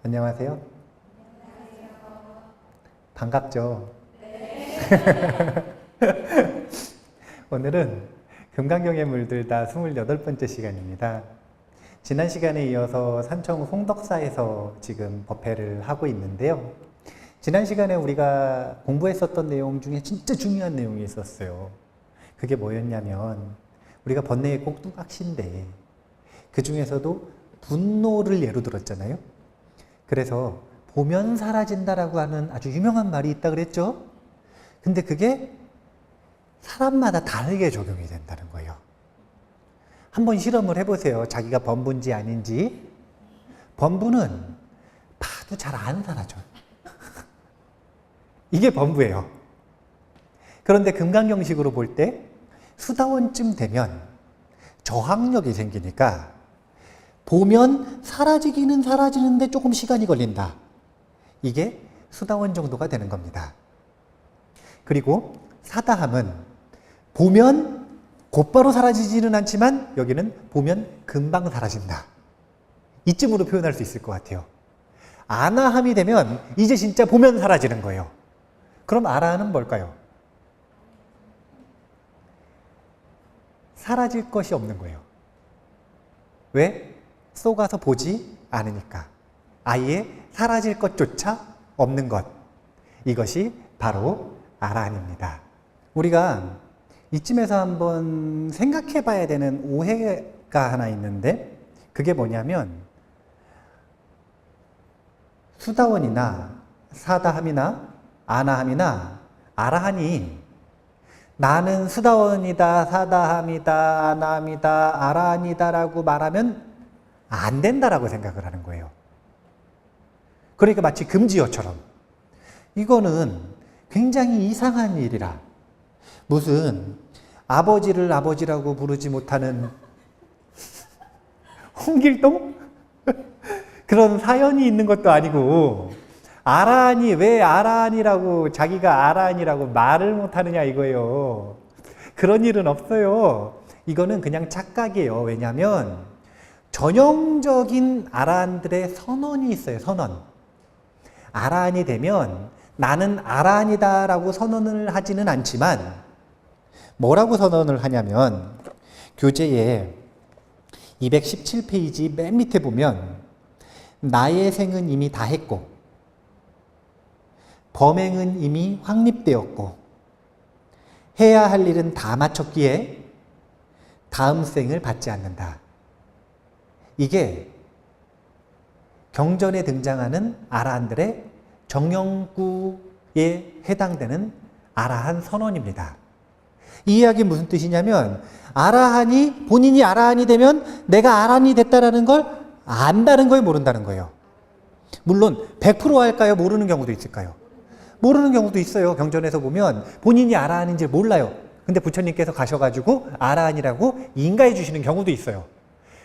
안녕하세요. 반갑죠? 오늘은 금강경에 물들다 28번째 시간입니다. 지난 시간에 이어서 산청 송덕사에서 지금 법회를 하고 있는데요. 지난 시간에 우리가 공부했었던 내용 중에 진짜 중요한 내용이 있었어요. 그게 뭐였냐면 우리가 번뇌의 꼭두각시인데 그 중에서도 분노를 예로 들었잖아요. 그래서 보면 사라진다라고 하는 아주 유명한 말이 있다 그랬죠? 근데 그게 사람마다 다르게 적용이 된다는 거예요. 한번 실험을 해보세요. 자기가 범부인지 아닌지. 범부는 봐도 잘 안 사라져요. 이게 범부예요. 그런데 금강경식으로 볼 때 수다원쯤 되면 저항력이 생기니까 보면 사라지기는 사라지는데 조금 시간이 걸린다. 이게 수다원 정도가 되는 겁니다. 그리고 사다함은 보면 곧바로 사라지지는 않지만 여기는 보면 금방 사라진다. 이쯤으로 표현할 수 있을 것 같아요. 아나함이 되면 이제 진짜 보면 사라지는 거예요. 그럼 아라함은 뭘까요? 사라질 것이 없는 거예요. 왜? 쏘가서 보지 않으니까. 아예 사라질 것조차 없는 것. 이것이 바로 아라한입니다. 우리가 이쯤에서 한번 생각해 봐야 되는 오해가 하나 있는데 그게 뭐냐면 수다원이나 사다함이나 아나함이나 아라한이 나는 수다원이다, 사다함이다, 아나함이다, 아라한이다 라고 말하면 안 된다라고 생각을 하는 거예요. 그러니까 마치 금지어처럼. 이거는 굉장히 이상한 일이라. 무슨 아버지를 아버지라고 부르지 못하는 홍길동? 그런 사연이 있는 것도 아니고 아라한이 왜 아라한이라고 자기가 아라한이라고 말을 못하느냐 이거예요. 그런 일은 없어요. 이거는 그냥 착각이에요. 왜냐하면 전형적인 아라한들의 선언이 있어요. 선언. 아라한이 되면 나는 아라한이다 라고 선언을 하지는 않지만 뭐라고 선언을 하냐면 교재에 217페이지 맨 밑에 보면 나의 생은 이미 다 했고 범행은 이미 확립되었고 해야 할 일은 다 마쳤기에 다음 생을 받지 않는다. 이게 경전에 등장하는 아라한들의 정형구에 해당되는 아라한 선언입니다. 이 이야기는 무슨 뜻이냐면 아라한이 본인이 아라한이 되면 내가 아라한이 됐다라는 걸 안다는 거예요, 모른다는 거예요. 물론 100% 알까요? 모르는 경우도 있을까요? 모르는 경우도 있어요. 경전에서 보면 본인이 아라한인지 몰라요. 근데 부처님께서 가셔가지고 아라한이라고 인가해 주시는 경우도 있어요.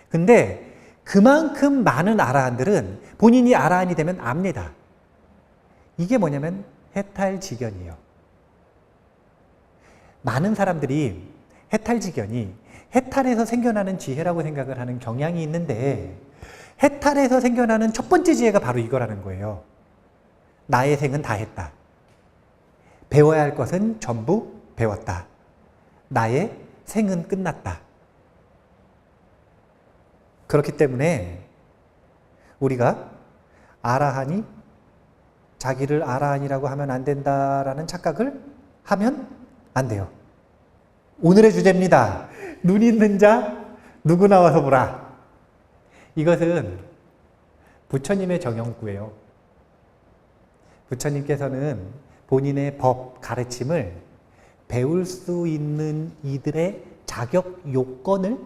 근데 그만큼 많은 아라한들은 본인이 아라한이 되면 압니다. 이게 뭐냐면 해탈지견이에요. 많은 사람들이 해탈지견이 해탈에서 생겨나는 지혜라고 생각을 하는 경향이 있는데 해탈에서 생겨나는 첫 번째 지혜가 바로 이거라는 거예요. 나의 생은 다 했다. 배워야 할 것은 전부 배웠다. 나의 생은 끝났다. 그렇기 때문에 우리가 아라한이 자기를 아라한이라고 하면 안 된다라는 착각을 하면 안 돼요. 오늘의 주제입니다. 눈 있는 자 누구 나와서 보라. 이것은 부처님의 정형구예요. 부처님께서는 본인의 법 가르침을 배울 수 있는 이들의 자격 요건을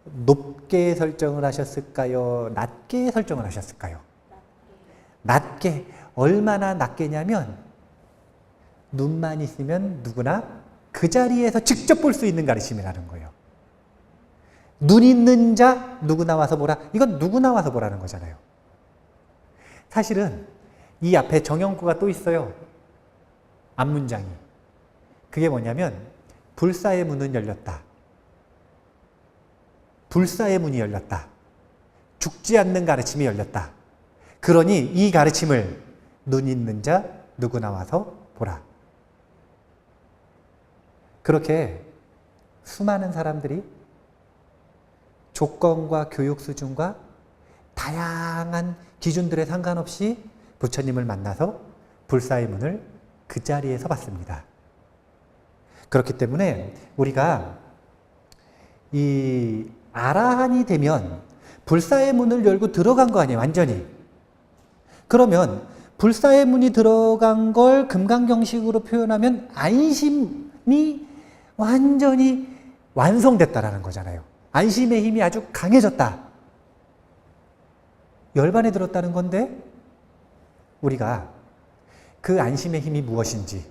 높게 설정을 하셨을까요? 낮게 설정을 하셨을까요? 낮게. 얼마나 낮게냐면 눈만 있으면 누구나 그 자리에서 직접 볼 수 있는 가르침이라는 거예요. 눈 있는 자 누구 나와서 보라. 이건 누구 나와서 보라는 거잖아요. 사실은 이 앞에 정형구가 또 있어요. 앞문장이. 그게 뭐냐면 불사의 문은 열렸다. 불사의 문이 열렸다. 죽지 않는 가르침이 열렸다. 그러니 이 가르침을 눈 있는 자 누구나 와서 보라. 그렇게 수많은 사람들이 조건과 교육 수준과 다양한 기준들에 상관없이 부처님을 만나서 불사의 문을 그 자리에서 받습니다. 그렇기 때문에 우리가 이 아라한이 되면 불사의 문을 열고 들어간 거 아니에요, 완전히. 그러면 불사의 문이 들어간 걸 금강경식으로 표현하면 안심이 완전히 완성됐다라는 거잖아요. 안심의 힘이 아주 강해졌다. 열반에 들었다는 건데 우리가 그 안심의 힘이 무엇인지,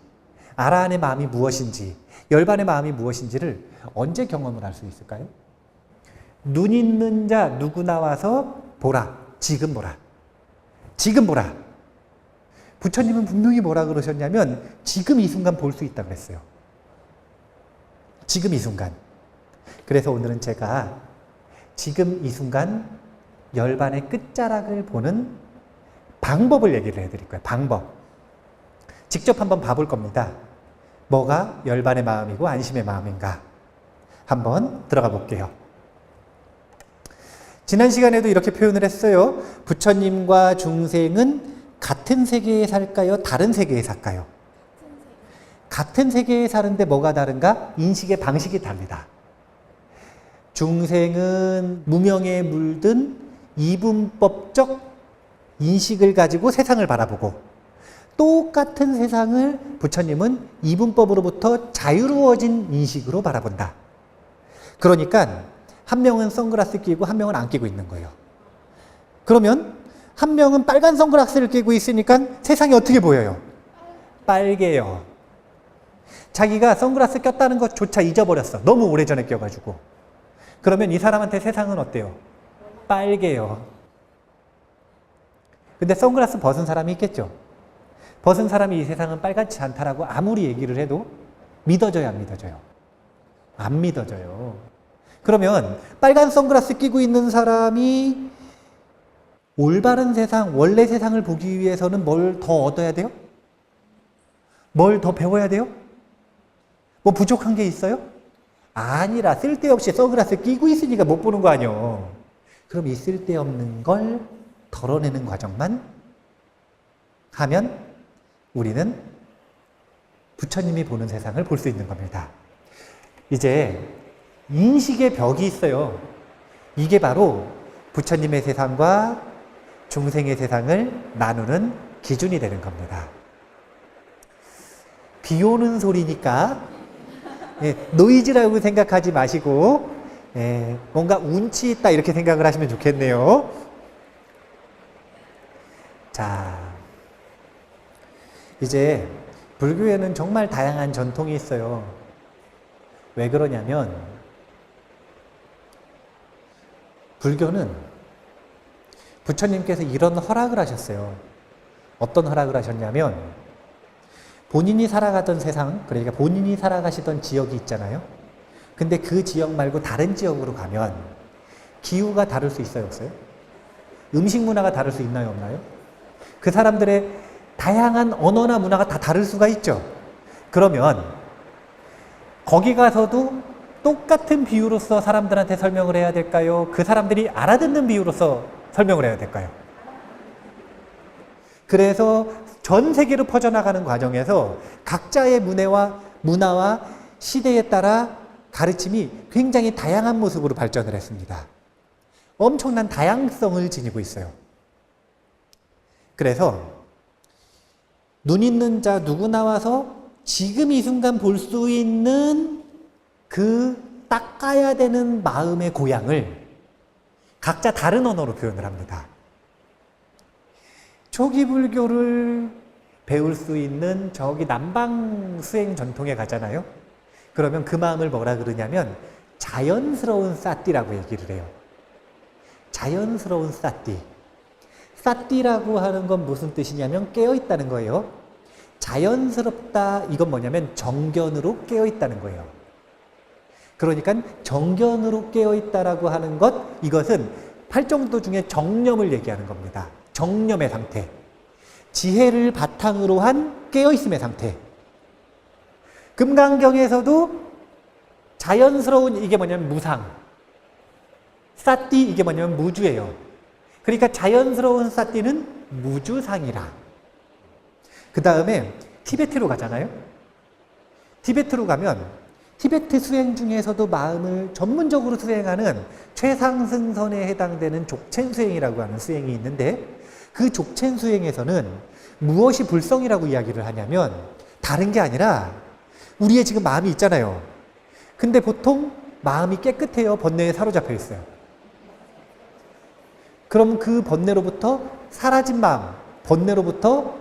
아라한의 마음이 무엇인지, 열반의 마음이 무엇인지를 언제 경험을 할 수 있을까요? 눈 있는 자 누구나 와서 보라. 지금 보라. 지금 보라. 부처님은 분명히 뭐라 그러셨냐면 지금 이 순간 볼 수 있다고 했어요. 지금 이 순간. 그래서 오늘은 제가 지금 이 순간 열반의 끝자락을 보는 방법을 얘기를 해드릴 거예요. 방법. 직접 한번 봐볼 겁니다. 뭐가 열반의 마음이고 안심의 마음인가? 한번 들어가 볼게요. 지난 시간에도 이렇게 표현을 했어요. 부처님과 중생은 같은 세계에 살까요? 다른 세계에 살까요? 같은 세계에 사는데 뭐가 다른가? 인식의 방식이 다릅니다. 중생은 무명에 물든 이분법적 인식을 가지고 세상을 바라보고 똑같은 세상을 부처님은 이분법으로부터 자유로워진 인식으로 바라본다. 그러니까 한 명은 선글라스 끼고 한 명은 안 끼고 있는 거예요. 그러면 한 명은 빨간 선글라스를 끼고 있으니까 세상이 어떻게 보여요? 빨개요. 자기가 선글라스 꼈다는 것조차 잊어버렸어. 너무 오래전에 껴가지고. 그러면 이 사람한테 세상은 어때요? 빨개요. 근데 선글라스 벗은 사람이 있겠죠? 벗은 사람이 이 세상은 빨갛지 않다라고 아무리 얘기를 해도 믿어져요, 안 믿어져요? 안 믿어져요. 그러면 빨간 선글라스 끼고 있는 사람이 올바른 세상, 원래 세상을 보기 위해서는 뭘 더 얻어야 돼요? 뭘 더 배워야 돼요? 뭐 부족한 게 있어요? 아니라 쓸데없이 선글라스 끼고 있으니까 못 보는 거 아니에요. 그럼 이 쓸데없는 걸 덜어내는 과정만 하면 우리는 부처님이 보는 세상을 볼 수 있는 겁니다. 이제 인식의 벽이 있어요. 이게 바로 부처님의 세상과 중생의 세상을 나누는 기준이 되는 겁니다. 비 오는 소리니까 노이즈라고 생각하지 마시고 뭔가 운치 있다 이렇게 생각을 하시면 좋겠네요. 자, 이제 불교에는 정말 다양한 전통이 있어요. 왜 그러냐면 불교는 부처님께서 이런 허락을 하셨어요. 어떤 허락을 하셨냐면 본인이 살아가던 세상, 그러니까 본인이 살아가시던 지역이 있잖아요. 근데 그 지역 말고 다른 지역으로 가면 기후가 다를 수 있어요, 없어요? 음식 문화가 다를 수 있나요, 없나요? 그 사람들의 다양한 언어나 문화가 다 다를 수가 있죠. 그러면 거기 가서도 똑같은 비유로서 사람들한테 설명을 해야 될까요? 그 사람들이 알아듣는 비유로서 설명을 해야 될까요? 그래서 전 세계로 퍼져나가는 과정에서 각자의 문화와 시대에 따라 가르침이 굉장히 다양한 모습으로 발전을 했습니다. 엄청난 다양성을 지니고 있어요. 그래서 눈 있는 자 누구나 와서 지금 이 순간 볼 수 있는 그 닦아야 되는 마음의 고향을 각자 다른 언어로 표현을 합니다. 초기 불교를 배울 수 있는 저기 남방 수행 전통에 가잖아요. 그러면 그 마음을 뭐라 그러냐면 자연스러운 사띠라고 얘기를 해요. 자연스러운 사띠. 사띠라고 하는 건 무슨 뜻이냐면 깨어있다는 거예요. 자연스럽다, 이건 뭐냐면 정견으로 깨어있다는 거예요. 그러니까 정견으로 깨어있다라고 하는 것, 이것은 팔정도 중에 정념을 얘기하는 겁니다. 정념의 상태, 지혜를 바탕으로 한 깨어있음의 상태. 금강경에서도 자연스러운 이게 뭐냐면 무상, 사띠 이게 뭐냐면 무주예요. 그러니까 자연스러운 사띠는 무주상이라. 그 다음에 티베트로 가잖아요. 티베트로 가면 티베트 수행 중에서도 마음을 전문적으로 수행하는 최상승선에 해당되는 족첸 수행이라고 하는 수행이 있는데, 그 족첸 수행에서는 무엇이 불성이라고 이야기를 하냐면 다른 게 아니라 우리의 지금 마음이 있잖아요. 근데 보통 마음이 깨끗해요, 번뇌에 사로잡혀 있어요. 그럼 그 번뇌로부터 사라진 마음, 번뇌로부터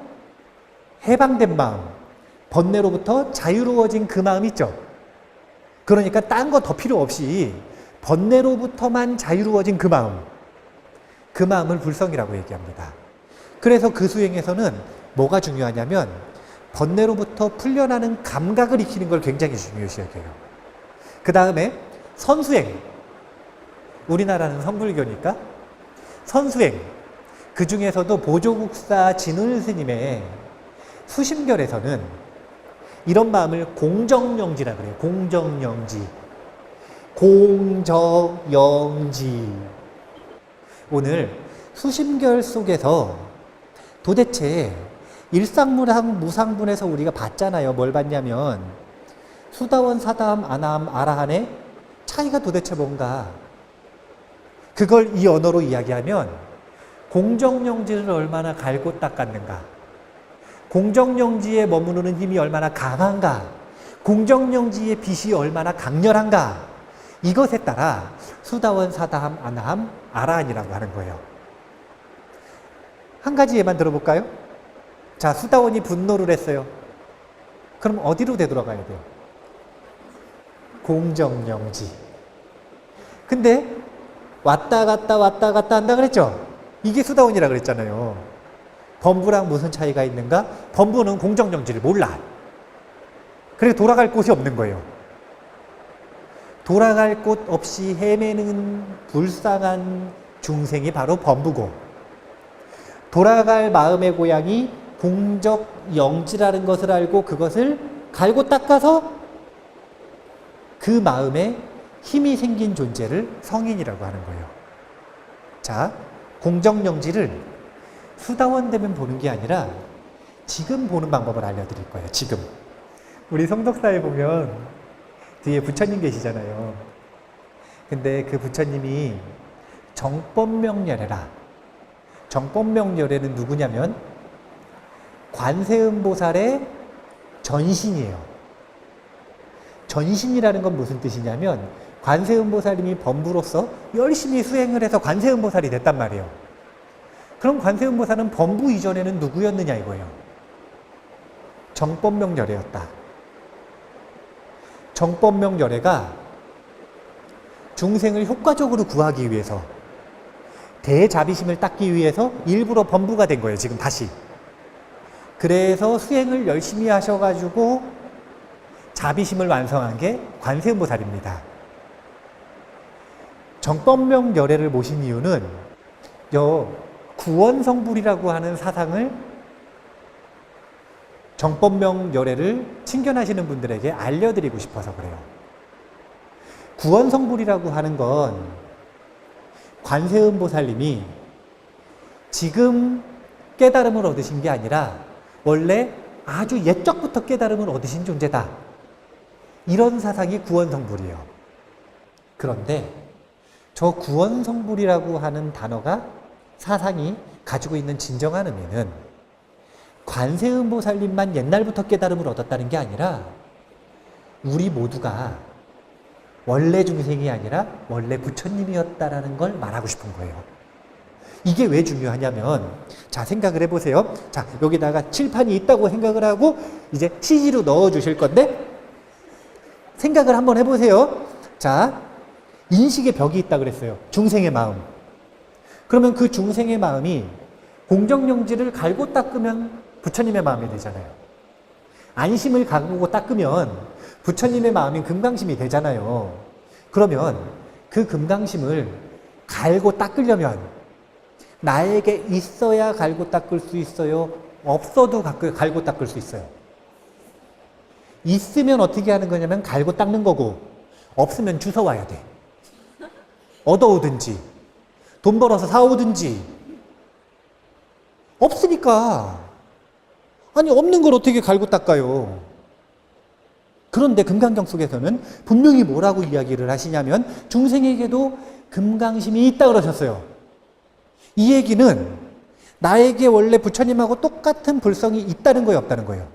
해방된 마음, 번뇌로부터 자유로워진 그 마음 있죠. 그러니까 딴 거 더 필요 없이 번뇌로부터만 자유로워진 그 마음을 불성이라고 얘기합니다. 그래서 그 수행에서는 뭐가 중요하냐면 번뇌로부터 풀려나는 감각을 익히는 걸 굉장히 중요시 여겨요. 그 다음에 선수행, 우리나라는 선불교니까 선수행, 그 중에서도 보조국사 진울 스님의 수심결에서는 이런 마음을 공정영지라 그래요. 공정영지. 공정영지. 오늘 수심결 속에서 도대체 일상무상 무상분에서 우리가 봤잖아요. 뭘 봤냐면 수다원, 사다함, 아나함, 아라한의 차이가 도대체 뭔가. 그걸 이 언어로 이야기하면 공정영지를 얼마나 갈고 닦았는가, 공정영지에 머무르는 힘이 얼마나 강한가, 공정영지의 빛이 얼마나 강렬한가, 이것에 따라 수다원, 사다함, 아나함, 아라한이라고 하는 거예요. 한 가지 예만 들어볼까요? 자, 수다원이 분노를 했어요. 그럼 어디로 되돌아가야 돼요? 공정영지. 근데 왔다 갔다 한다 그랬죠? 이게 수다원이라 그랬잖아요. 범부랑 무슨 차이가 있는가? 범부는 공정영지를 몰라. 그래서 돌아갈 곳이 없는 거예요. 돌아갈 곳 없이 헤매는 불쌍한 중생이 바로 범부고, 돌아갈 마음의 고향이 공정영지라는 것을 알고 그것을 갈고 닦아서 그 마음에 힘이 생긴 존재를 성인이라고 하는 거예요. 자, 공정영지를 수다원 되면 보는 게 아니라 지금 보는 방법을 알려드릴 거예요. 지금. 우리 성덕사에 보면 뒤에 부처님 계시잖아요. 근데 그 부처님이 정법명렬해라. 정법명렬해는 누구냐면 관세음보살의 전신이에요. 전신이라는 건 무슨 뜻이냐면 관세음보살님이 범부로서 열심히 수행을 해서 관세음보살이 됐단 말이에요. 그럼 관세음보살은 범부 이전에는 누구였느냐 이거예요. 정법명열애였다. 정법명열애가 중생을 효과적으로 구하기 위해서, 대자비심을 닦기 위해서 일부러 범부가 된 거예요. 지금 다시. 그래서 수행을 열심히 하셔가지고 자비심을 완성한 게 관세음보살입니다. 정법명열애를 모신 이유는 구원성불이라고 하는 사상을 정법명열애를 친견하시는 분들에게 알려드리고 싶어서 그래요. 구원성불이라고 하는 건 관세음보살님이 지금 깨달음을 얻으신 게 아니라 원래 아주 옛적부터 깨달음을 얻으신 존재다. 이런 사상이 구원성불이에요. 그런데 저 구원성불이라고 하는 단어가, 사상이 가지고 있는 진정한 의미는 관세음보살님만 옛날부터 깨달음을 얻었다는 게 아니라 우리 모두가 원래 중생이 아니라 원래 부처님이었다라는 걸 말하고 싶은 거예요. 이게 왜 중요하냐면, 자, 생각을 해보세요. 자, 여기다가 칠판이 있다고 생각을 하고 이제 CG로 넣어 주실 건데, 생각을 한번 해보세요. 자, 인식의 벽이 있다 그랬어요. 중생의 마음. 그러면 그 중생의 마음이 공정영지를 갈고 닦으면 부처님의 마음이 되잖아요. 안심을 가꾸고 닦으면 부처님의 마음인 금강심이 되잖아요. 그러면 그 금강심을 갈고 닦으려면 나에게 있어야 갈고 닦을 수 있어요? 없어도 갈고 닦을 수 있어요? 있으면 어떻게 하는 거냐면 갈고 닦는 거고, 없으면 주워와야 돼. 얻어오든지 돈 벌어서 사오든지. 없으니까. 아니, 없는 걸 어떻게 갈고 닦아요? 그런데 금강경 속에서는 분명히 뭐라고 이야기를 하시냐면 중생에게도 금강심이 있다 그러셨어요. 이 얘기는 나에게 원래 부처님하고 똑같은 불성이 있다는 거예요, 없다는 거예요?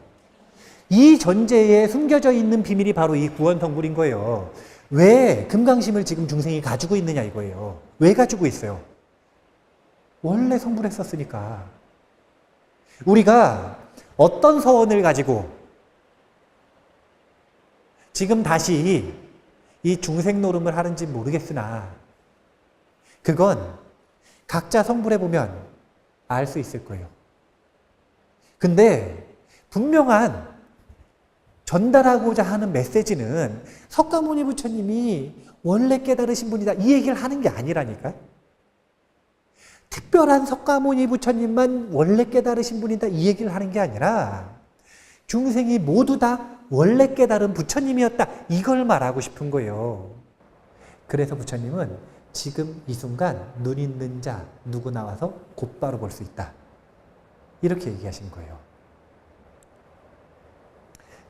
이 전제에 숨겨져 있는 비밀이 바로 이 구원성불인 거예요. 왜 금강심을 지금 중생이 가지고 있느냐 이거예요. 왜 가지고 있어요? 원래 성불했었으니까. 우리가 어떤 서원을 가지고 지금 다시 이 중생 노름을 하는지 모르겠으나 그건 각자 성불해 보면 알 수 있을 거예요. 근데 분명한 전달하고자 하는 메시지는 석가모니 부처님이 원래 깨달으신 분이다 이 얘기를 하는 게 아니라니까. 특별한 석가모니 부처님만 원래 깨달으신 분이다 이 얘기를 하는 게 아니라 중생이 모두 다 원래 깨달은 부처님이었다 이걸 말하고 싶은 거예요. 그래서 부처님은 지금 이 순간 눈 있는 자 누구 나와서 곧바로 볼 수 있다 이렇게 얘기하신 거예요.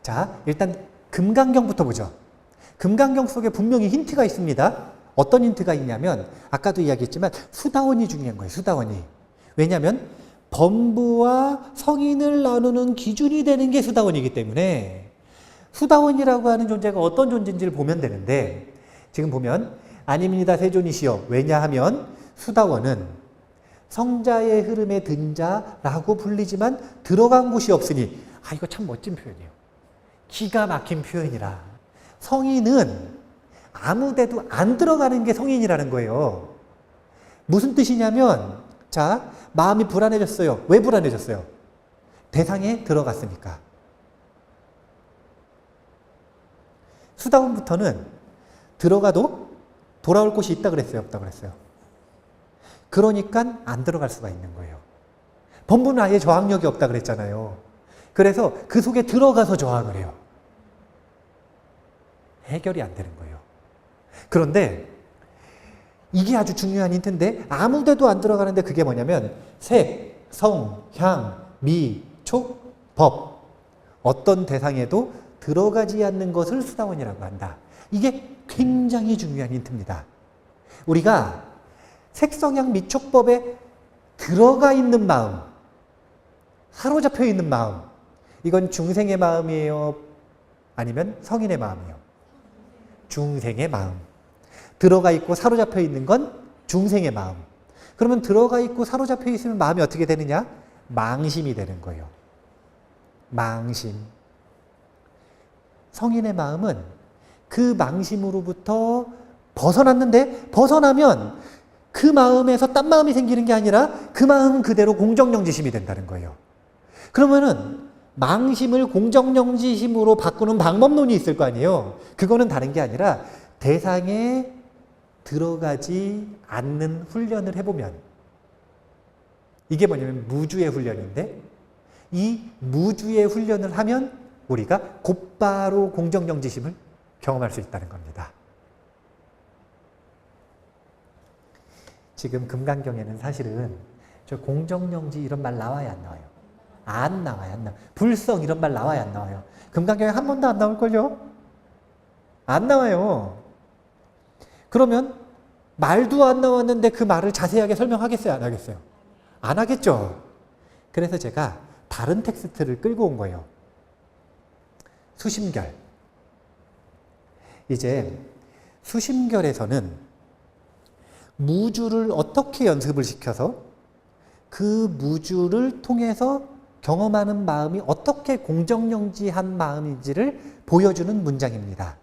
자, 일단 금강경부터 보죠. 금강경 속에 분명히 힌트가 있습니다. 어떤 힌트가 있냐면 아까도 이야기했지만 수다원이 중요한 거예요. 수다원이. 왜냐하면 범부와 성인을 나누는 기준이 되는 게 수다원이기 때문에 수다원이라고 하는 존재가 어떤 존재인지를 보면 되는데 지금 보면 아닙니다 세존이시여. 왜냐하면 수다원은 성자의 흐름에 든 자라고 불리지만 들어간 곳이 없으니 이거 참 멋진 표현이에요. 기가 막힌 표현이라. 성인은 아무데도 안 들어가는 게 성인이라는 거예요. 무슨 뜻이냐면 자, 마음이 불안해졌어요. 왜 불안해졌어요? 대상에 들어갔으니까. 수다원부터는 들어가도 돌아올 곳이 있다 그랬어요? 없다 그랬어요? 그러니까 안 들어갈 수가 있는 거예요. 범부는 아예 저항력이 없다 그랬잖아요. 그래서 그 속에 들어가서 저항을 해요. 해결이 안 되는 거예요. 그런데 이게 아주 중요한 힌트인데 아무 데도 안 들어가는데 그게 뭐냐면 색, 성, 향, 미, 촉, 법 어떤 대상에도 들어가지 않는 것을 수다원이라고 한다. 이게 굉장히 중요한 힌트입니다. 우리가 색성향 미촉법에 들어가 있는 마음, 사로잡혀 있는 마음, 이건 중생의 마음이에요? 아니면 성인의 마음이에요? 중생의 마음. 들어가 있고 사로잡혀 있는 건 중생의 마음. 그러면 들어가 있고 사로잡혀 있으면 마음이 어떻게 되느냐? 망심이 되는 거예요. 망심. 성인의 마음은 그 망심으로부터 벗어났는데 벗어나면 그 마음에서 딴 마음이 생기는 게 아니라 그 마음은 그대로 공정영지심이 된다는 거예요. 그러면은 망심을 공정영지심으로 바꾸는 방법론이 있을 거 아니에요. 그거는 다른 게 아니라 대상에 들어가지 않는 훈련을 해보면 이게 뭐냐면 무주의 훈련인데 이 무주의 훈련을 하면 우리가 곧바로 공정영지심을 경험할 수 있다는 겁니다. 지금 금강경에는 사실은 저 공정영지 이런 말 나와야 안 나와요? 안 나와요. 안 나와요. 불성 이런 말 나와야 안 나와요? 금강경에 한 번도 안 나올걸요? 안 나와요. 그러면 말도 안 나왔는데 그 말을 자세하게 설명하겠어요? 안 하겠어요? 안 하겠죠? 그래서 제가 다른 텍스트를 끌고 온 거예요. 수심결. 이제 수심결에서는 무주를 어떻게 연습을 시켜서 그 무주를 통해서 경험하는 마음이 어떻게 공정영지한 마음인지를 보여주는 문장입니다.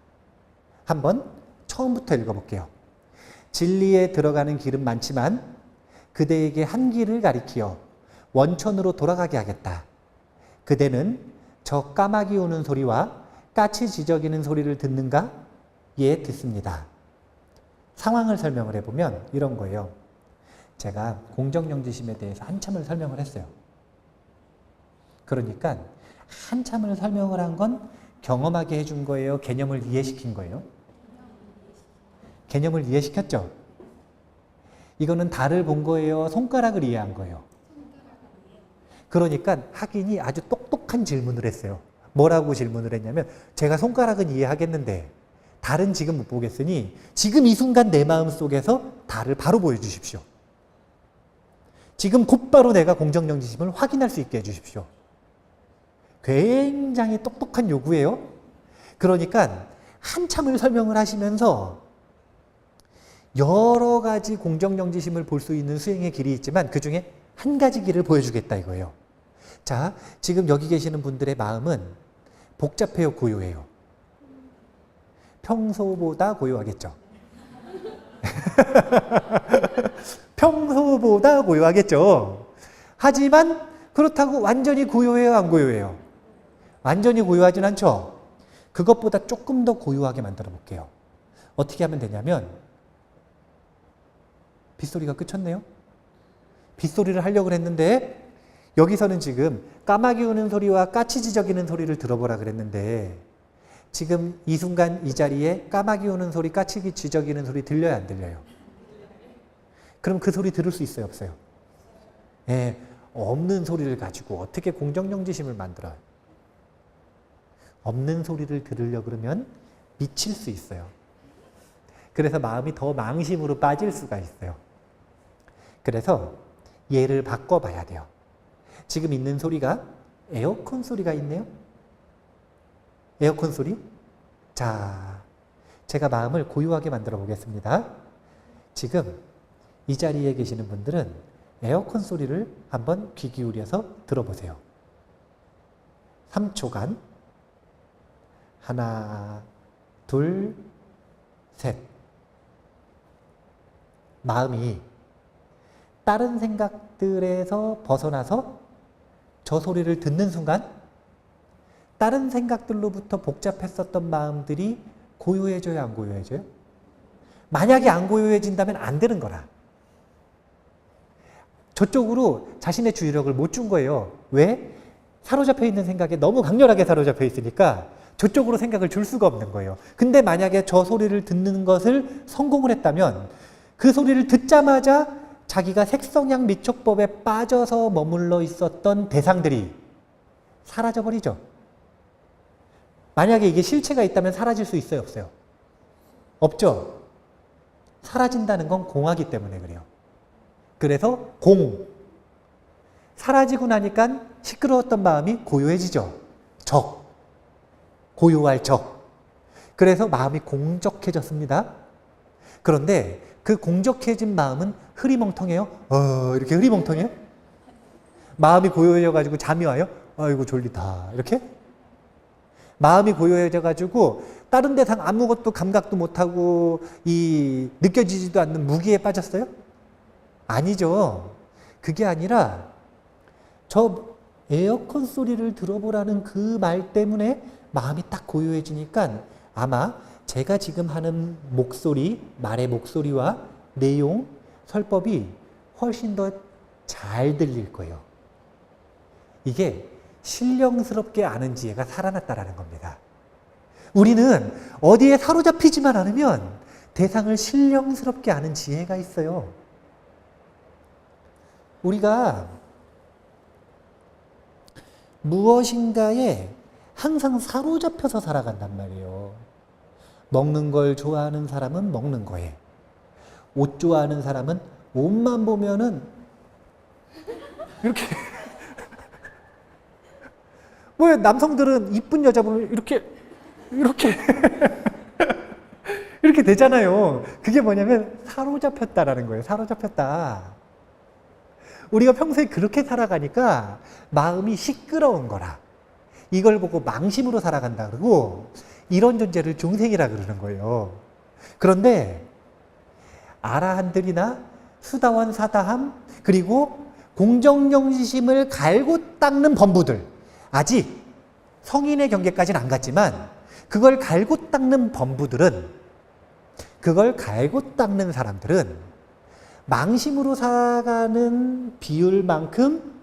한번 처음부터 읽어볼게요. 진리에 들어가는 길은 많지만 그대에게 한 길을 가리키어 원천으로 돌아가게 하겠다. 그대는 저 까마귀 우는 소리와 까치 지저귀는 소리를 듣는가? 예, 듣습니다. 상황을 설명을 해보면 이런 거예요. 제가 공정정지심에 대해서 한참을 설명을 했어요. 그러니까 한참을 설명을 한 건 경험하게 해준 거예요? 개념을 이해시킨 거예요? 개념을 이해시켰죠? 이거는 달을 본 거예요? 손가락을 이해한 거예요? 그러니까 학인이 아주 똑똑한 질문을 했어요. 뭐라고 질문을 했냐면 제가 손가락은 이해하겠는데 달은 지금 못 보겠으니 지금 이 순간 내 마음속에서 달을 바로 보여주십시오. 지금 곧바로 내가 공정정지심을 확인할 수 있게 해주십시오. 굉장히 똑똑한 요구예요. 그러니까 한참을 설명을 하시면서 여러 가지 공정정지심을 볼 수 있는 수행의 길이 있지만 그 중에 한 가지 길을 보여주겠다 이거예요. 자, 지금 여기 계시는 분들의 마음은 복잡해요, 고요해요? 평소보다 고요하겠죠? 평소보다 고요하겠죠? 하지만 그렇다고 완전히 고요해요, 안 고요해요? 완전히 고요하진 않죠? 그것보다 조금 더 고요하게 만들어 볼게요. 어떻게 하면 되냐면 빗소리가 그쳤네요? 빗소리를 하려고 했는데 여기서는 지금 까마귀 우는 소리와 까치 지저귀는 소리를 들어보라 그랬는데 지금 이 순간 이 자리에 까마귀 우는 소리, 까치 지저귀는 소리 들려요, 안 들려요? 그럼 그 소리 들을 수 있어요, 없어요? 예, 없는 소리를 가지고 어떻게 공정정지심을 만들어요? 없는 소리를 들으려고 그러면 미칠 수 있어요. 그래서 마음이 더 망심으로 빠질 수가 있어요. 그래서 얘를 바꿔봐야 돼요. 지금 있는 소리가 에어컨 소리가 있네요. 에어컨 소리? 자, 제가 마음을 고요하게 만들어 보겠습니다. 지금 이 자리에 계시는 분들은 에어컨 소리를 한번 귀 기울여서 들어보세요. 3초간 하나, 둘, 셋. 마음이 다른 생각들에서 벗어나서 저 소리를 듣는 순간 다른 생각들로부터 복잡했었던 마음들이 고요해져요, 안 고요해져요? 만약에 안 고요해진다면 안 되는 거라. 저쪽으로 자신의 주의력을 못 준 거예요. 왜? 사로잡혀 있는 생각에 너무 강렬하게 사로잡혀 있으니까 저쪽으로 생각을 줄 수가 없는 거예요. 근데 만약에 저 소리를 듣는 것을 성공을 했다면 그 소리를 듣자마자 자기가 색성향 미촉법에 빠져서 머물러 있었던 대상들이 사라져버리죠. 만약에 이게 실체가 있다면 사라질 수 있어요, 없어요? 없죠? 사라진다는 건 공하기 때문에 그래요. 그래서 공. 사라지고 나니까 시끄러웠던 마음이 고요해지죠. 적. 고요할 적. 그래서 마음이 공적해졌습니다. 그런데 그 공적해진 마음은 흐리멍텅해요. 이렇게 흐리멍텅해요. 마음이 고요해져가지고 잠이 와요. 아이고 졸리다. 이렇게. 마음이 고요해져가지고 다른 데상 아무것도 감각도 못하고 느껴지지도 않는 무기에 빠졌어요? 아니죠. 그게 아니라 저 에어컨 소리를 들어보라는 그 말 때문에 마음이 딱 고요해지니까 아마 제가 지금 하는 목소리, 말의 목소리와 내용, 설법이 훨씬 더 잘 들릴 거예요. 이게 신령스럽게 아는 지혜가 살아났다라는 겁니다. 우리는 어디에 사로잡히지만 않으면 대상을 신령스럽게 아는 지혜가 있어요. 우리가 무엇인가에 항상 사로잡혀서 살아간단 말이에요. 먹는 걸 좋아하는 사람은 먹는 거에, 옷 좋아하는 사람은 옷만 보면은 이렇게 왜 남성들은 이쁜 여자 보면 이렇게 이렇게 되잖아요. 그게 뭐냐면 사로잡혔다라는 거예요. 사로잡혔다. 우리가 평소에 그렇게 살아가니까 마음이 시끄러운 거라. 이걸 보고 망심으로 살아간다 그러고 이런 존재를 중생이라 그러는 거예요. 그런데 아라한들이나 수다원 사다함 그리고 공정정지심을 갈고 닦는 범부들, 아직 성인의 경계까지는 안 갔지만 그걸 갈고 닦는 범부들은, 그걸 갈고 닦는 사람들은 망심으로 살아가는 비율만큼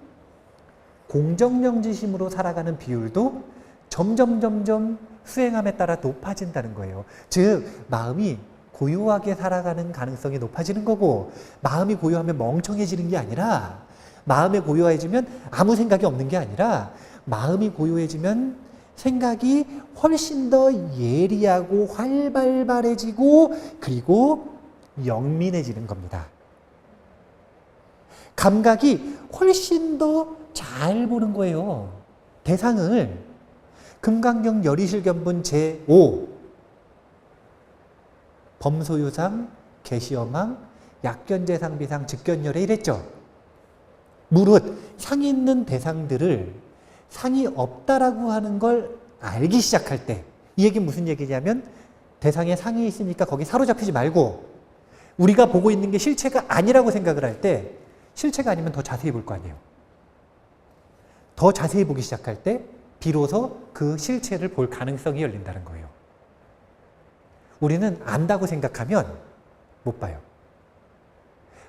공정령지심으로 살아가는 비율도 점점 수행함에 따라 높아진다는 거예요. 즉 마음이 고요하게 살아가는 가능성이 높아지는 거고, 마음이 고요하면 멍청해지는 게 아니라, 마음이 고요해지면 아무 생각이 없는 게 아니라, 마음이 고요해지면 생각이 훨씬 더 예리하고 활발해지고 그리고 영민해지는 겁니다. 감각이 훨씬 더 잘 보는 거예요. 대상을 금강경 열의실견분 제5 범소유상, 계시여망, 약견재상비상, 즉견열애 이랬죠. 무릇 상이 있는 대상들을 상이 없다라고 하는 걸 알기 시작할 때, 이 얘기는 무슨 얘기냐면 대상에 상이 있으니까 거기 사로잡히지 말고 우리가 보고 있는 게 실체가 아니라고 생각을 할 때, 실체가 아니면 더 자세히 볼 거 아니에요. 더 자세히 보기 시작할 때 비로소 그 실체를 볼 가능성이 열린다는 거예요. 우리는 안다고 생각하면 못 봐요.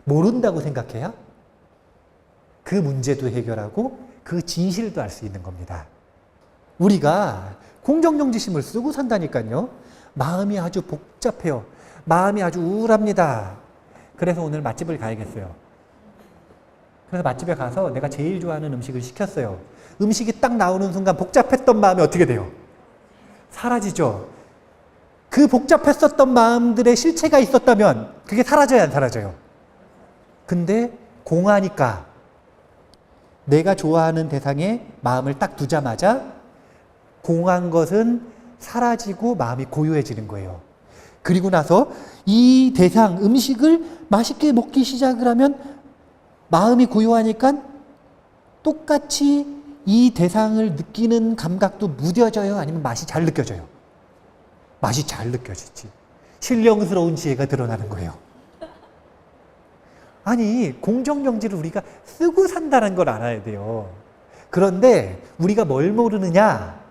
모른다고 생각해야 그 문제도 해결하고 그 진실도 알 수 있는 겁니다. 우리가 공정령지심을 쓰고 산다니까요. 마음이 아주 복잡해요. 마음이 아주 우울합니다. 그래서 오늘 맛집을 가야겠어요. 그래서 맛집에 가서 내가 제일 좋아하는 음식을 시켰어요. 음식이 딱 나오는 순간 복잡했던 마음이 어떻게 돼요? 사라지죠. 그 복잡했었던 마음들의 실체가 있었다면 그게 사라져요, 안 사라져요? 근데 공하니까 내가 좋아하는 대상에 마음을 딱 두자마자 공한 것은 사라지고 마음이 고요해지는 거예요. 그리고 나서 이 대상, 음식을 맛있게 먹기 시작을 하면 마음이 고요하니까 똑같이 이 대상을 느끼는 감각도 무뎌져요? 아니면 맛이 잘 느껴져요? 맛이 잘 느껴지지. 신령스러운 지혜가 드러나는 거예요. 아니, 공정령지를 우리가 쓰고 산다는 걸 알아야 돼요. 그런데 우리가 뭘 모르느냐?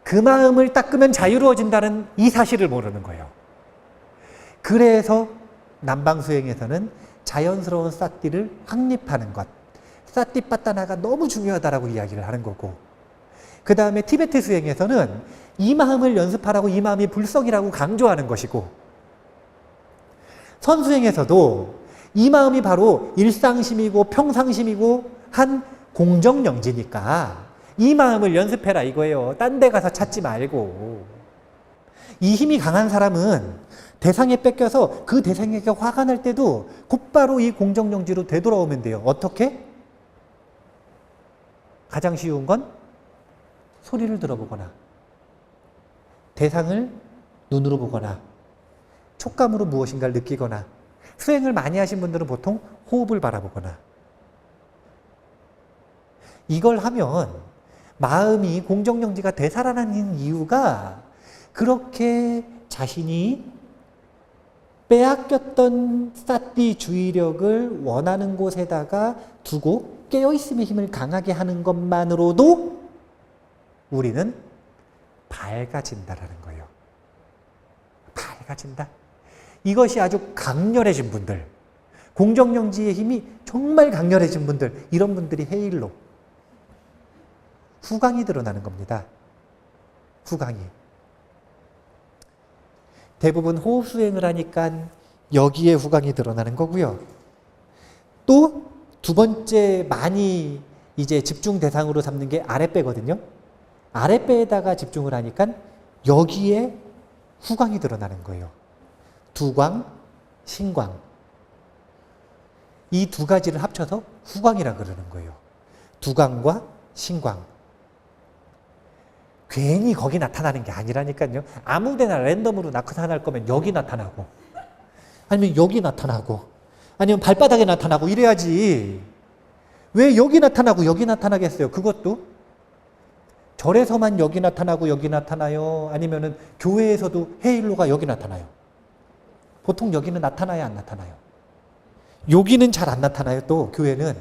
그 마음을 닦으면 자유로워진다는 이 사실을 모르는 거예요. 그래서 남방수행에서는 자연스러운 사띠를 확립하는 것, 사띠빠따나가 너무 중요하다라고 이야기를 하는 거고, 그 다음에 티베트 수행에서는 이 마음을 연습하라고, 이 마음이 불성이라고 강조하는 것이고, 선수행에서도 이 마음이 바로 일상심이고 평상심이고 한 공정령지니까 이 마음을 연습해라 이거예요. 딴 데 가서 찾지 말고. 이 힘이 강한 사람은 대상에 뺏겨서 그 대상에게 화가 날 때도 곧바로 이 공정령지로 되돌아오면 돼요. 어떻게? 가장 쉬운 건 소리를 들어보거나, 대상을 눈으로 보거나, 촉감으로 무엇인가를 느끼거나, 수행을 많이 하신 분들은 보통 호흡을 바라보거나. 이걸 하면 마음이 공정령지가 되살아나는 이유가 그렇게 자신이 빼앗겼던 사띠 주의력을 원하는 곳에다가 두고 깨어있음의 힘을 강하게 하는 것만으로도 우리는 밝아진다라는 거예요. 밝아진다. 이것이 아주 강렬해진 분들, 공정령지의 힘이 정말 강렬해진 분들, 이런 분들이 해일로 후광이 드러나는 겁니다. 후광이. 대부분 호흡 수행을 하니까 여기에 후광이 드러나는 거고요. 또 두 번째 많이 이제 집중 대상으로 삼는 게 아랫배거든요. 아랫배에다가 집중을 하니까 여기에 후광이 드러나는 거예요. 두광, 신광. 이 두 가지를 합쳐서 후광이라 그러는 거예요. 두광과 신광. 괜히 거기 나타나는 게 아니라니까요. 아무 데나 랜덤으로 나타날 거면 여기 나타나고, 아니면 여기 나타나고, 아니면 발바닥에 나타나고 이래야지. 왜 여기 나타나고 여기 나타나겠어요? 그것도 절에서만 여기 나타나고 여기 나타나요? 아니면은 교회에서도 해일로가 여기 나타나요? 보통 여기는 나타나야 안 나타나요? 여기는 잘 안 나타나요. 또 교회는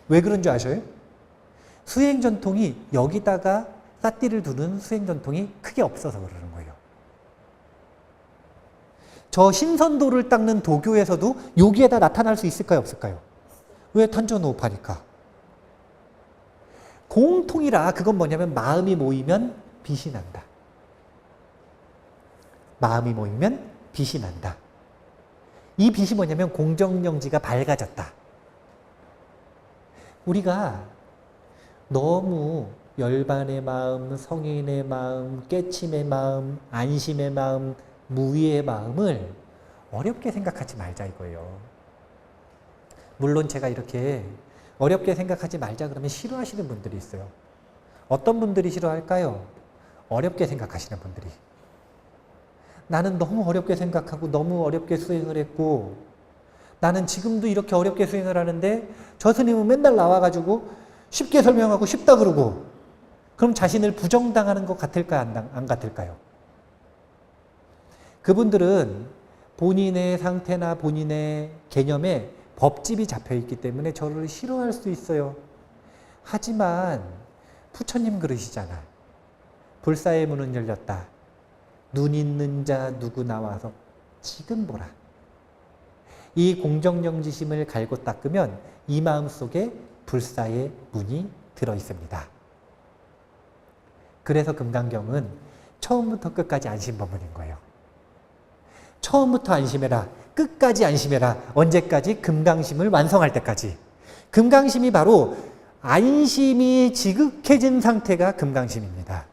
왜 그런 줄 아셔요? 수행 전통이 여기다가 사띠를 두는 수행 전통이 크게 없어서 그러는 거예요. 저 신선도를 닦는 도교에서도 여기에다 나타날 수 있을까요? 없을까요? 왜 탄저노파니까? 공통이라 그건 뭐냐면 마음이 모이면 빛이 난다. 마음이 모이면 빛이 난다. 이 빛이 뭐냐면 공정영지가 밝아졌다. 우리가 너무 열반의 마음, 성인의 마음, 깨침의 마음, 안심의 마음, 무위의 마음을 어렵게 생각하지 말자 이거예요. 물론 제가 이렇게 어렵게 생각하지 말자 그러면 싫어하시는 분들이 있어요. 어떤 분들이 싫어할까요? 어렵게 생각하시는 분들이. 나는 너무 어렵게 생각하고 너무 어렵게 수행을 했고 나는 지금도 이렇게 어렵게 수행을 하는데 저 스님은 맨날 나와가지고 쉽게 설명하고 쉽다 그러고 그럼 자신을 부정당하는 것 같을까요? 안 같을까요? 그분들은 본인의 상태나 본인의 개념에 법집이 잡혀있기 때문에 저를 싫어할 수 있어요. 하지만 부처님 그러시잖아. 불사의 문은 열렸다. 눈 있는 자 누구 나와서 지금 보라. 이 공정영지심을 갈고 닦으면 이 마음속에 불사의 문이 들어있습니다. 그래서 금강경은 처음부터 끝까지 안심법문인 거예요. 처음부터 안심해라. 끝까지 안심해라. 언제까지? 금강심을 완성할 때까지. 금강심이 바로 안심이 지극해진 상태가 금강심입니다.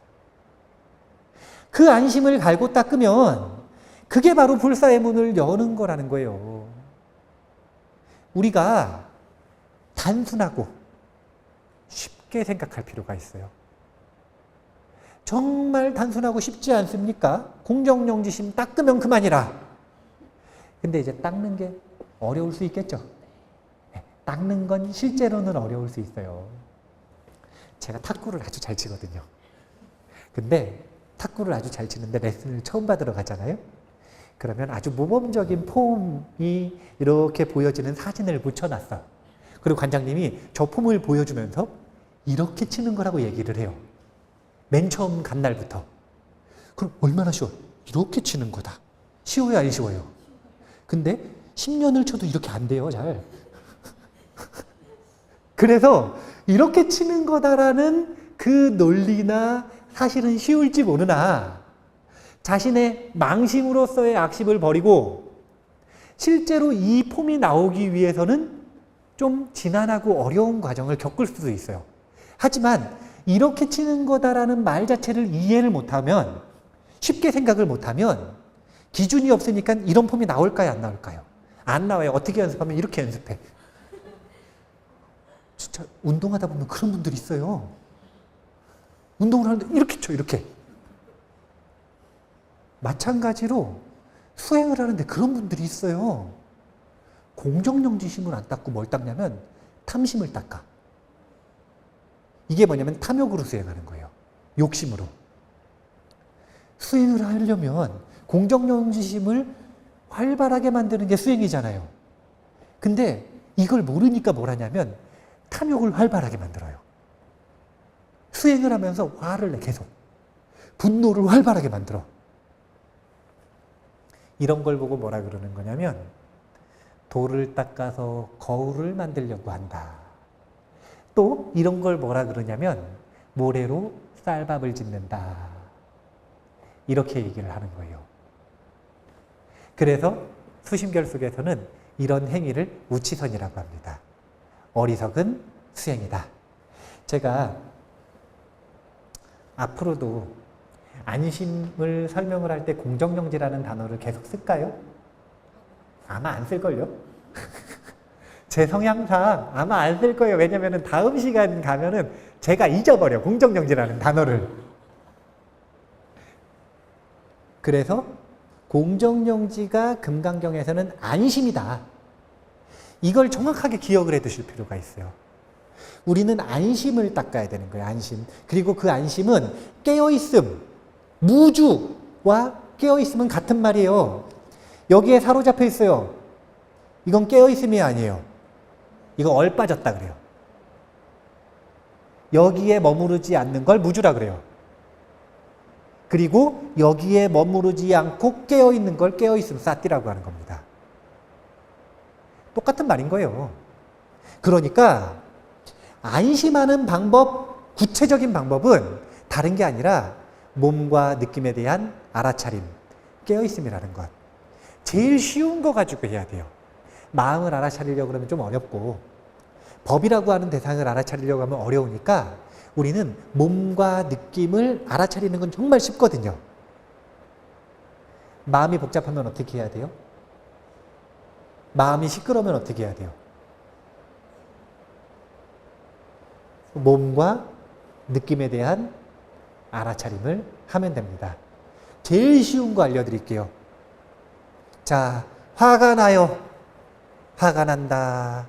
그 안심을 갈고 닦으면 그게 바로 불사의 문을 여는 거라는 거예요. 우리가 단순하고 쉽게 생각할 필요가 있어요. 정말 단순하고 쉽지 않습니까? 공정영지심 닦으면 그만이라. 근데 이제 닦는 게 어려울 수 있겠죠. 닦는 건 실제로는 어려울 수 있어요. 제가 탁구를 아주 잘 치거든요. 근데 탁구를 아주 잘 치는데 레슨을 처음 받으러 가잖아요. 그러면 아주 모범적인 폼이 이렇게 보여지는 사진을 붙여놨어. 그리고 관장님이 저 폼을 보여주면서 이렇게 치는 거라고 얘기를 해요. 맨 처음 간 날부터. 그럼 얼마나 쉬워? 이렇게 치는 거다. 쉬워요, 안 쉬워요? 근데 10년을 쳐도 이렇게 안 돼요, 잘. 그래서 이렇게 치는 거다라는 그 논리나 사실은 쉬울지 모르나 자신의 망심으로서의 악심을 버리고 실제로 이 폼이 나오기 위해서는 좀 지난하고 어려운 과정을 겪을 수도 있어요. 하지만 이렇게 치는 거다라는 말 자체를 이해를 못하면, 쉽게 생각을 못하면 기준이 없으니까 이런 폼이 나올까요? 안 나올까요? 안 나와요. 어떻게 연습하면 이렇게 연습해. 진짜 운동하다 보면 그런 분들이 있어요. 운동을 하는데 이렇게 쳐, 이렇게. 마찬가지로 수행을 하는데 그런 분들이 있어요. 공정영지심을 안 닦고 뭘 닦냐면 탐심을 닦아. 이게 뭐냐면 탐욕으로 수행하는 거예요. 욕심으로. 수행을 하려면 공정영지심을 활발하게 만드는 게 수행이잖아요. 근데 이걸 모르니까 뭘 하냐면 탐욕을 활발하게 만들어요. 수행을 하면서 화를 내, 계속. 분노를 활발하게 만들어. 이런 걸 보고 뭐라 그러는 거냐면 돌을 닦아서 거울을 만들려고 한다. 또 이런 걸 뭐라 그러냐면 모래로 쌀밥을 짓는다. 이렇게 얘기를 하는 거예요. 그래서 수심결 속에서는 이런 행위를 우치선이라고 합니다. 어리석은 수행이다. 제가 앞으로도 안심을 설명을 할 때 공정영지라는 단어를 계속 쓸까요? 아마 안 쓸걸요? 제 성향상 아마 안 쓸 거예요. 왜냐면 다음 시간 가면은 제가 잊어버려. 공정영지라는 단어를. 그래서 공정영지가 금강경에서는 안심이다. 이걸 정확하게 기억을 해 두실 필요가 있어요. 우리는 안심을 닦아야 되는 거예요. 안심. 그리고 그 안심은 깨어있음, 무주와 깨어있음은 같은 말이에요. 여기에 사로잡혀 있어요. 이건 깨어있음이 아니에요. 이거 얼빠졌다 그래요. 여기에 머무르지 않는 걸 무주라 그래요. 그리고 여기에 머무르지 않고 깨어있는 걸 깨어있음 사띠라고 하는 겁니다. 똑같은 말인 거예요. 그러니까 안심하는 방법, 구체적인 방법은 다른 게 아니라 몸과 느낌에 대한 알아차림, 깨어있음이라는 것. 제일 쉬운 거 가지고 해야 돼요. 마음을 알아차리려고 그러면 좀 어렵고, 법이라고 하는 대상을 알아차리려고 하면 어려우니까 우리는 몸과 느낌을 알아차리는 건 정말 쉽거든요. 마음이 복잡하면 어떻게 해야 돼요? 마음이 시끄러우면 어떻게 해야 돼요? 몸과 느낌에 대한 알아차림을 하면 됩니다. 제일 쉬운 거 알려드릴게요. 자, 화가 나요. 화가 난다.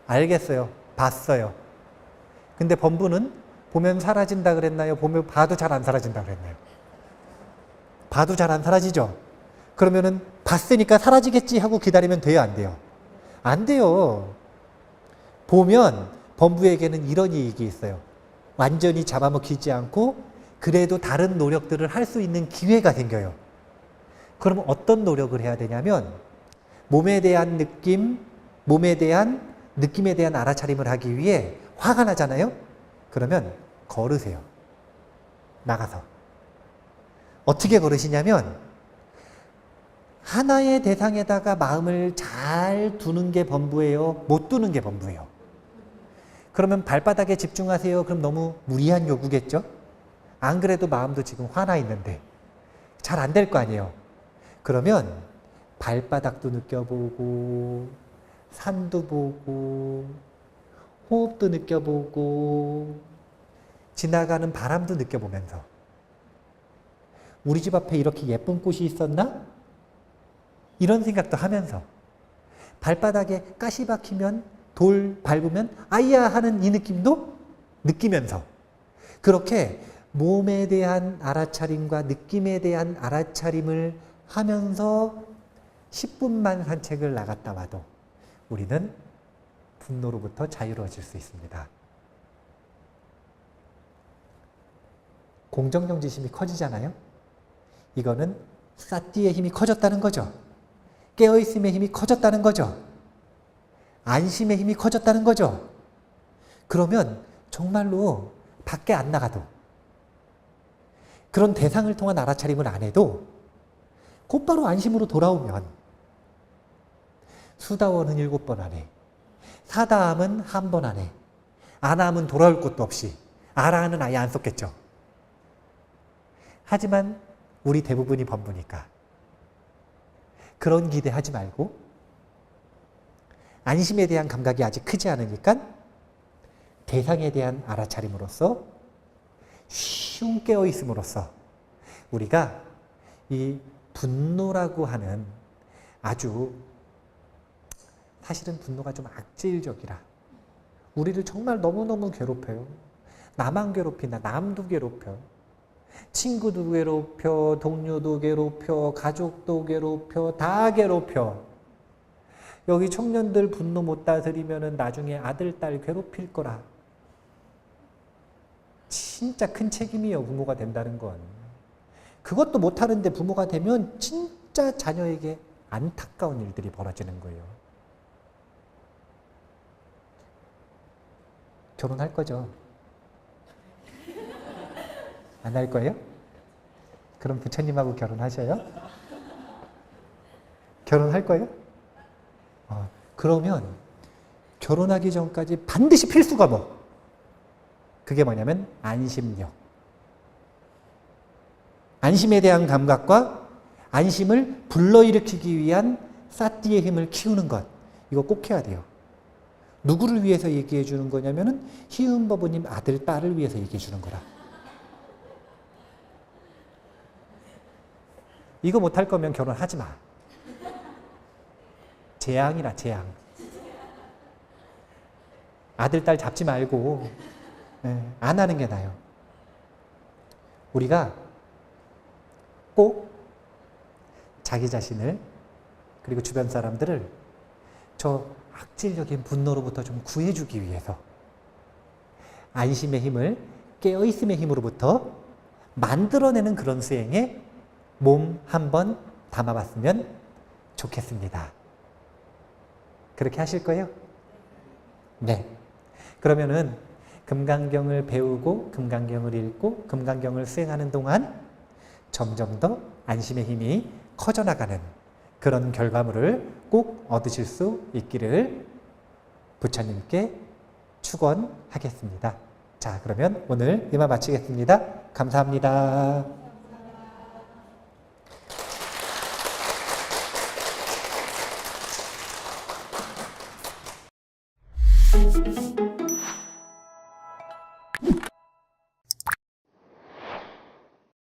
알겠어요. 봤어요. 근데 범부는 보면 사라진다 그랬나요? 보면 봐도 잘 안 사라진다 그랬나요? 봐도 잘 안 사라지죠? 그러면은 봤으니까 사라지겠지 하고 기다리면 돼요, 안 돼요? 안 돼요. 보면 범부에게는 이런 이익이 있어요. 완전히 잡아먹히지 않고 그래도 다른 노력들을 할 수 있는 기회가 생겨요. 그러면 어떤 노력을 해야 되냐면 몸에 대한 느낌, 몸에 대한 느낌에 대한 알아차림을 하기 위해 화가 나잖아요? 그러면 걸으세요. 나가서. 어떻게 걸으시냐면 하나의 대상에다가 마음을 잘 두는 게 범부예요? 못 두는 게 범부예요? 그러면 발바닥에 집중하세요. 그럼 너무 무리한 요구겠죠? 안 그래도 마음도 지금 화나 있는데 잘 안 될 거 아니에요. 그러면 발바닥도 느껴보고 산도 보고 호흡도 느껴보고 지나가는 바람도 느껴보면서 우리 집 앞에 이렇게 예쁜 꽃이 있었나? 이런 생각도 하면서 발바닥에 가시 박히면 돌 밟으면 아이야 하는 이 느낌도 느끼면서 그렇게 몸에 대한 알아차림과 느낌에 대한 알아차림을 하면서 10분만 산책을 나갔다 와도 우리는 분노로부터 자유로워질 수 있습니다. 공정경지심이 커지잖아요. 이거는 사띠의 힘이 커졌다는 거죠. 깨어있음의 힘이 커졌다는 거죠. 안심의 힘이 커졌다는 거죠. 그러면 정말로 밖에 안 나가도 그런 대상을 통한 알아차림을 안 해도 곧바로 안심으로 돌아오면 수다원은 7번 안에, 사다함은 1번 안에, 안함은 돌아올 곳도 없이, 아라함은 아예 안 썼겠죠. 하지만 우리 대부분이 범부니까 그런 기대하지 말고 안심에 대한 감각이 아직 크지 않으니까 대상에 대한 알아차림으로써 쉬운 깨어있음으로써 우리가 이 분노라고 하는 아주 사실은 분노가 좀 악질적이라 우리를 정말 너무너무 괴롭혀요. 나만 괴롭히나 남도 괴롭혀. 친구도 괴롭혀, 동료도 괴롭혀, 가족도 괴롭혀, 다 괴롭혀. 여기 청년들 분노 못 다스리면은 나중에 아들, 딸 괴롭힐 거라. 진짜 큰 책임이에요, 부모가 된다는 건. 그것도 못하는데 부모가 되면 진짜 자녀에게 안타까운 일들이 벌어지는 거예요. 결혼할 거죠? 안 할 거예요? 그럼 부처님하고 결혼하셔요? 결혼할 거예요? 그러면 결혼하기 전까지 반드시 필수 과목. 그게 뭐냐면 안심력. 안심에 대한 감각과 안심을 불러일으키기 위한 사띠의 힘을 키우는 것. 이거 꼭 해야 돼요. 누구를 위해서 얘기해 주는 거냐면은 희은버부님 아들, 딸을 위해서 얘기해 주는 거라. 이거 못할 거면 결혼하지 마. 재앙이라, 재앙. 아들, 딸 잡지 말고 안 하는 게 나아요. 우리가 꼭 자기 자신을 그리고 주변 사람들을 저 악질적인 분노로부터 좀 구해주기 위해서 안심의 힘을 깨어있음의 힘으로부터 만들어내는 그런 수행에 몸 한번 담아봤으면 좋겠습니다. 그렇게 하실 거예요? 네. 그러면은 금강경을 배우고 금강경을 읽고 금강경을 수행하는 동안 점점 더 안심의 힘이 커져나가는 그런 결과물을 꼭 얻으실 수 있기를 부처님께 축원하겠습니다. 자, 그러면 오늘 이만 마치겠습니다. 감사합니다.